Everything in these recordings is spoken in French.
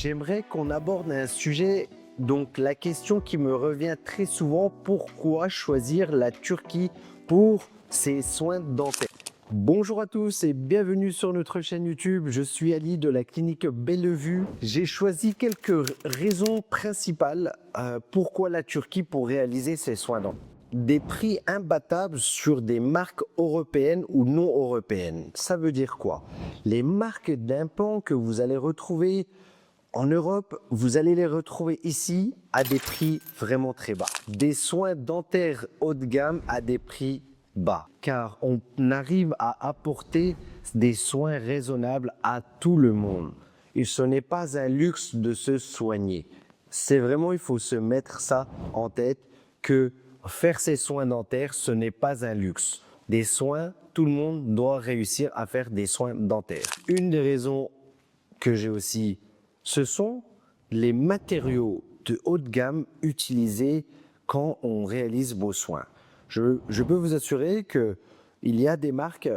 J'aimerais qu'on aborde un sujet, donc la question qui me revient très souvent, pourquoi choisir la Turquie pour ses soins dentaires? Bonjour à tous et bienvenue sur notre chaîne YouTube. Je suis Ali de la clinique Bellevue. J'ai choisi quelques raisons principales pourquoi la Turquie pour réaliser ses soins dentaires. Des prix imbattables sur des marques européennes ou non européennes. Ça veut dire quoi? Les marques d'implants que vous allez retrouver en Europe, vous allez les retrouver ici à des prix vraiment très bas. Des soins dentaires haut de gamme à des prix bas. Car on arrive à apporter des soins raisonnables à tout le monde. Et ce n'est pas un luxe de se soigner. C'est vraiment, il faut se mettre ça en tête, que faire ses soins dentaires, ce n'est pas un luxe. Des soins, tout le monde doit réussir à faire des soins dentaires. Une des raisons que j'ai aussi, ce sont les matériaux de haut de gamme utilisés quand on réalise vos soins. Je peux vous assurer qu'il y a des marques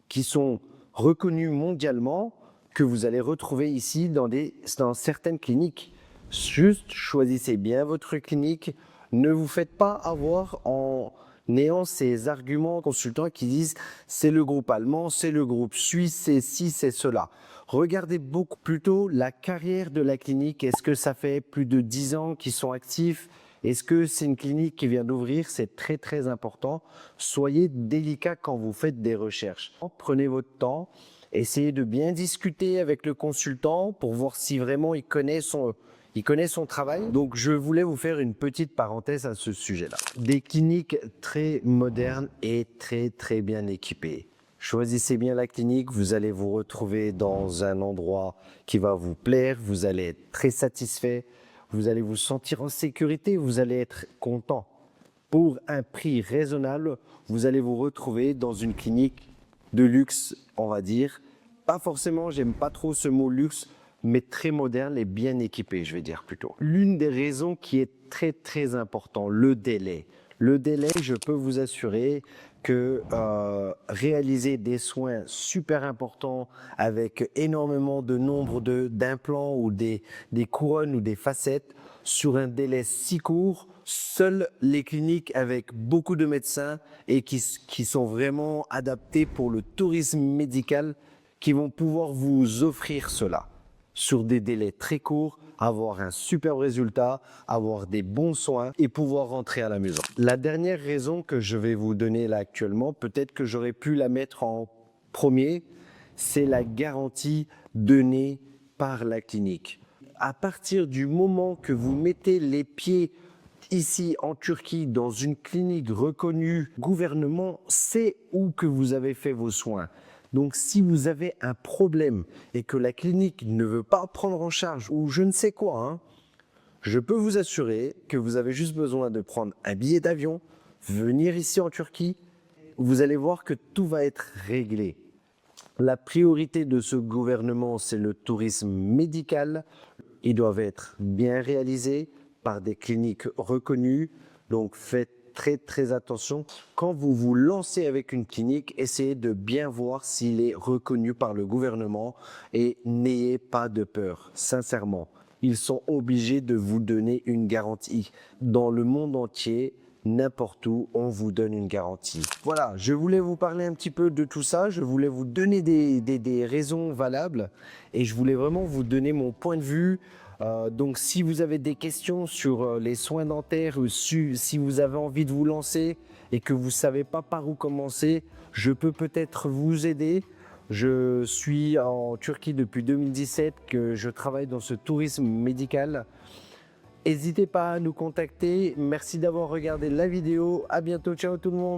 qui sont reconnues mondialement que vous allez retrouver ici dans certaines cliniques. Juste choisissez bien votre clinique. Ne vous faites pas avoir en ayant ces arguments consultants qui disent c'est le groupe allemand, c'est le groupe suisse, c'est ci, c'est cela. Regardez beaucoup plutôt la carrière de la clinique. Est-ce que ça fait plus de 10 ans qu'ils sont actifs? Est-ce que c'est une clinique qui vient d'ouvrir? C'est très très important. Soyez délicat quand vous faites des recherches. Prenez votre temps, essayez de bien discuter avec le consultant pour voir si vraiment il connaît son travail. Donc, je voulais vous faire une petite parenthèse à ce sujet-là. Des cliniques très modernes et très, très bien équipées. Choisissez bien la clinique, vous allez vous retrouver dans un endroit qui va vous plaire, vous allez être très satisfait, vous allez vous sentir en sécurité, vous allez être content. Pour un prix raisonnable, vous allez vous retrouver dans une clinique de luxe, on va dire. Pas forcément, j'aime pas trop ce mot luxe, mais très moderne et bien équipé, je vais dire plutôt. L'une des raisons qui est très très important, le délai. Le délai, je peux vous assurer que réaliser des soins super importants avec énormément de nombre d'implants ou des couronnes ou des facettes sur un délai si court, seules les cliniques avec beaucoup de médecins et qui sont vraiment adaptés pour le tourisme médical qui vont pouvoir vous offrir cela sur des délais très courts, avoir un super résultat, avoir des bons soins et pouvoir rentrer à la maison. La dernière raison que je vais vous donner là actuellement, peut-être que j'aurais pu la mettre en premier, c'est la garantie donnée par la clinique. À partir du moment que vous mettez les pieds ici en Turquie dans une clinique reconnue, le gouvernement sait où que vous avez fait vos soins. Donc, si vous avez un problème et que la clinique ne veut pas prendre en charge ou je ne sais quoi, je peux vous assurer que vous avez juste besoin de prendre un billet d'avion, venir ici en Turquie, vous allez voir que tout va être réglé. La priorité de ce gouvernement, c'est le tourisme médical. Ils doivent être bien réalisés par des cliniques reconnues. Donc, faites très très attention. Quand vous vous lancez avec une clinique, essayez de bien voir s'il est reconnu par le gouvernement et n'ayez pas de peur, sincèrement. Ils sont obligés de vous donner une garantie. Dans le monde entier, n'importe où, on vous donne une garantie. Voilà, je voulais vous parler un petit peu de tout ça. Je voulais vous donner des raisons valables et je voulais vraiment vous donner mon point de vue. Donc, si vous avez des questions sur les soins dentaires ou si vous avez envie de vous lancer et que vous ne savez pas par où commencer, je peux peut-être vous aider. Je suis en Turquie depuis 2017, que je travaille dans ce tourisme médical. N'hésitez pas à nous contacter. Merci d'avoir regardé la vidéo. À bientôt. Ciao tout le monde.